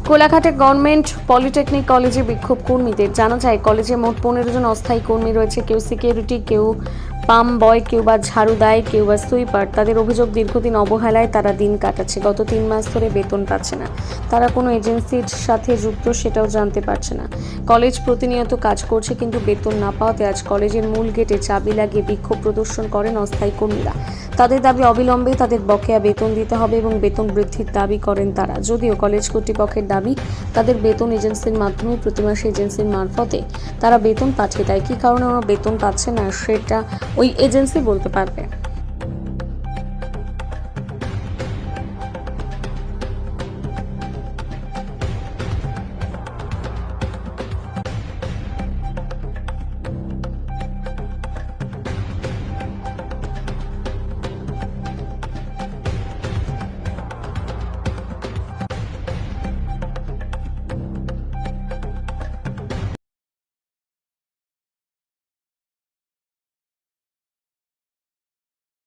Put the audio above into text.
কোলাঘাটে government polytechnic কলেজে বিক্ষোভ কর্মীদের। জানা যায়, কলেজে মোট 15 জন অস্থায়ী কর্মী রয়েছে। কেউ সিকিউরিটি, কেউ পাম বয়, কেউ বা ঝাড়ু দেয়, কেউ বা সুইপার। তাদের অভিযোগ, দীর্ঘদিন অবহেলায় তারা দিন কাটাচ্ছে। গত 3 মাস ধরে বেতন পাচ্ছে না। তারা কোনো এজেন্সির সাথে যুক্ত সেটাও জানতে পারছে না। কলেজ প্রতিনিয়ত কাজ করছে, কিন্তু বেতন না পাওয়াতে আজ কলেজের মূল গেটে চাবি লাগিয়ে বিক্ষোভ প্রদর্শন করেন অস্থায়ী কর্মীরা। তাদের দাবি, অবিলম্বে তাদের বকেয়া বেতন দিতে হবে এবং বেতন বৃদ্ধির দাবি করেন তারা। যদিও কলেজ কর্তৃপক্ষের দাবি, তাদের বেতন এজেন্সির মাধ্যমে প্রতি মাসে এজেন্সির মারফতে তারা বেতন পাঠিয়ে দেয়। কী কারণে ওরা বেতন পাচ্ছে না সেটা ওই এজেন্সি বলতে পারবে।